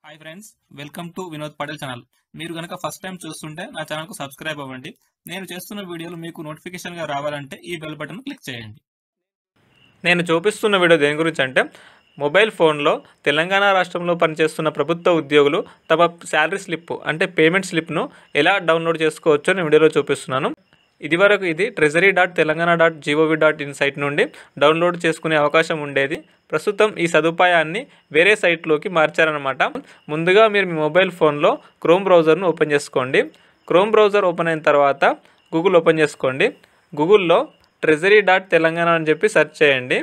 Hi friends, welcome to Vinod Patel channel. మీరు కనుక first time చూస్తుంటే నా ఛానల్కు సబ్స్క్రైబ్ అవ్వండి. నేను చేస్తున్న వీడియోలు మీకు నోటిఫికేషన్గా రావాలంటే ఈ బెల్ బటన్ క్లిక్ చేయండి. నేను చూపిస్తున్న వీడియో దేని గురించి అంటే మొబైల్ ఫోన్లో తెలంగాణ రాష్ట్రంలో పనిచేస్తున్న ప్రభుత్వ ఉద్యోగులు తమ శాలరీ స్లిప్ అంటే పేమెంట్ స్లిప్ను ఎలా డౌన్లోడ్ చేసుకోవచ్చో నేను వీడియోలో చూపిస్తున్నాను. ఇదివరకు ఇది treasury.telangana.gov.in సైట్ నుండి డౌన్లోడ్ చేసుకునే అవకాశం ఉండేది. ప్రస్తుతం ఈ సదుపాయాన్ని వేరే సైట్లోకి మార్చారనమాట. ముందుగా మీరు మీ మొబైల్ ఫోన్లో క్రోమ్ బ్రౌజర్ను ఓపెన్ చేసుకోండి. క్రోమ్ బ్రౌజర్ ఓపెన్ అయిన తర్వాత గూగుల్ ఓపెన్ చేసుకోండి. గూగుల్లో treasury.telangana అని చెప్పి సెర్చ్ చేయండి.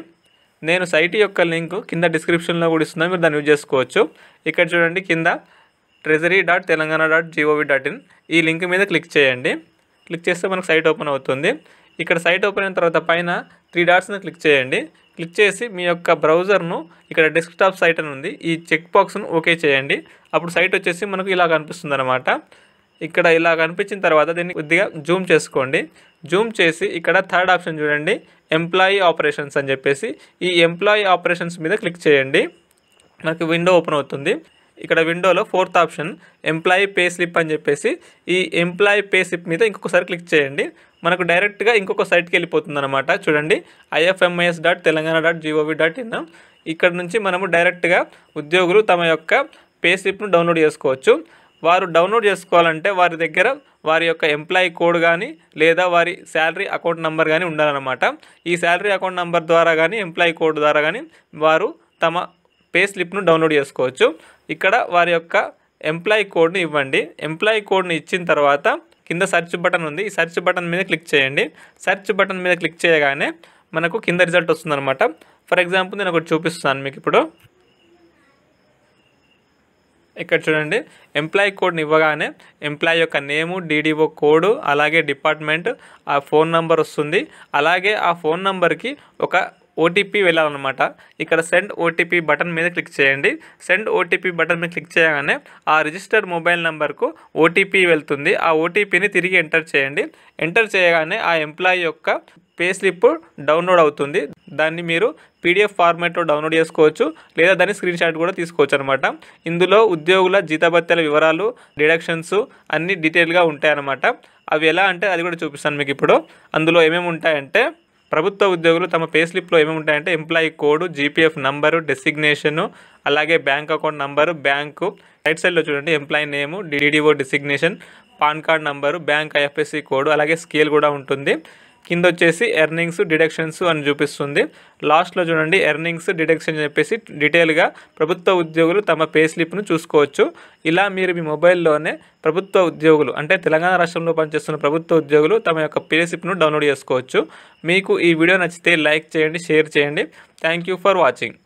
నేను సైట్ యొక్క లింక్ కింద డిస్క్రిప్షన్లో కూడా ఇస్తున్నాను, మీరు దాన్ని యూజ్ చేసుకోవచ్చు. ఇక్కడ చూడండి, కింద treasury.telangana.gov.in ఈ లింక్ మీద క్లిక్ చేయండి. క్లిక్ చేస్తే మనకు సైట్ ఓపెన్ అవుతుంది. ఇక్కడ సైట్ ఓపెన్ అయిన తర్వాత పైన 3 డాట్స్ని క్లిక్ చేయండి. క్లిక్ చేసి మీ యొక్క బ్రౌజర్ను ఇక్కడ డెస్క్టాప్ సైట్ అని ఉంది, ఈ చెక్ బాక్స్ను ఓకే చేయండి. అప్పుడు సైట్ వచ్చేసి మనకు ఇలా కనిపిస్తుంది అనమాట. ఇక్కడ ఇలా కనిపించిన తర్వాత దీన్ని కొద్దిగా జూమ్ చేసుకోండి. జూమ్ చేసి ఇక్కడ థర్డ్ ఆప్షన్ చూడండి, ఎంప్లాయీ ఆపరేషన్స్ అని చెప్పేసి ఈ ఎంప్లాయీ ఆపరేషన్స్ మీద క్లిక్ చేయండి. మనకు విండో ఓపెన్ అవుతుంది. ఇక్కడ విండోలో 4th option employee pay slip అని చెప్పేసి ఈ ఎంప్లాయీ పే స్లిప్ మీద ఇంకొకసారి క్లిక్ చేయండి. మనకు డైరెక్ట్గా ఇంకొక సైట్కి వెళ్ళిపోతుంది అనమాట. చూడండి, ifms.telangana.gov.in. ఇక్కడ నుంచి మనము డైరెక్ట్గా ఉద్యోగులు తమ యొక్క పే స్లిప్ను డౌన్లోడ్ చేసుకోవచ్చు. వారు డౌన్లోడ్ చేసుకోవాలంటే వారి దగ్గర వారి యొక్క ఎంప్లాయీ కోడ్ కానీ లేదా వారి శాలరీ అకౌంట్ నెంబర్ కానీ ఉండాలన్నమాట. ఈ శాలరీ అకౌంట్ నెంబర్ ద్వారా కానీ ఎంప్లాయీ కోడ్ ద్వారా కానీ వారు తమ పే స్లిప్ను డౌన్లోడ్ చేసుకోవచ్చు. ఇక్కడ వారి యొక్క ఎంప్లాయీ కోడ్ని ఇవ్వండి. ఎంప్లాయీ కోడ్ని ఇచ్చిన తర్వాత కింద సెర్చ్ బటన్ ఉంది, ఈ సెర్చ్ బటన్ మీద క్లిక్ చేయండి. సెర్చ్ బటన్ మీద క్లిక్ చేయగానే మనకు కింద రిజల్ట్ వస్తుందన్నమాట. ఫర్ ఎగ్జాంపుల్ నేను ఒకటి చూపిస్తాను మీకు. ఇప్పుడు ఇక్కడ చూడండి, ఎంప్లాయీ కోడ్ని ఇవ్వగానే ఎంప్లాయీ యొక్క నేము, DDO కోడ్, అలాగే డిపార్ట్మెంట్, ఆ ఫోన్ నెంబర్ వస్తుంది. అలాగే ఆ ఫోన్ నెంబర్కి ఒక OTP వెళ్ళాలన్నమాట. ఇక్కడ సెండ్ OTP బటన్ మీద క్లిక్ చేయండి. సెండ్ OTP బటన్ మీద క్లిక్ చేయగానే ఆ రిజిస్టర్డ్ మొబైల్ నెంబర్కు OTP వెళ్తుంది. ఆ OTPని తిరిగి ఎంటర్ చేయండి. ఎంటర్ చేయగానే ఆ ఎంప్లాయీ యొక్క పే స్లిప్ డౌన్లోడ్ అవుతుంది. దాన్ని మీరు PDF ఫార్మాట్లో డౌన్లోడ్ చేసుకోవచ్చు, లేదా దాన్ని స్క్రీన్ షాట్ కూడా తీసుకోవచ్చు అనమాట. ఇందులో ఉద్యోగుల జీతభత్యాల వివరాలు, డిడక్షన్స్ అన్నీ డీటెయిల్గా ఉంటాయన్నమాట. అవి ఎలా అంటే అది కూడా చూపిస్తాను మీకు ఇప్పుడు. అందులో ఏమేమి ఉంటాయంటే, ప్రభుత్వ ఉద్యోగులు తమ పే స్లిప్లో ఏమేమి ఉంటాయంటే employee code, GPF number, designation, అలాగే bank account number, bank. Right సైడ్లో చూడండి, employee name, DDO designation, PAN card number, bank IFSC code, అలాగే స్కేల్ కూడా ఉంటుంది. కింద వచ్చేసి ఎర్నింగ్స్, డిడక్షన్స్ అని చూపిస్తుంది. లాస్ట్లో చూడండి, ఎర్నింగ్స్, డిడక్షన్ అని చెప్పేసి డీటెయిల్గా ప్రభుత్వ ఉద్యోగులు తమ పే స్లిప్ను చూసుకోవచ్చు. ఇలా మీరు మీ మొబైల్లోనే ప్రభుత్వ ఉద్యోగులు అంటే తెలంగాణ రాష్ట్రంలో పనిచేస్తున్న ప్రభుత్వ ఉద్యోగులు తమ యొక్క పే స్లిప్ను డౌన్లోడ్ చేసుకోవచ్చు. మీకు ఈ వీడియో నచ్చితే లైక్ చేయండి, షేర్ చేయండి. Thank you for watching.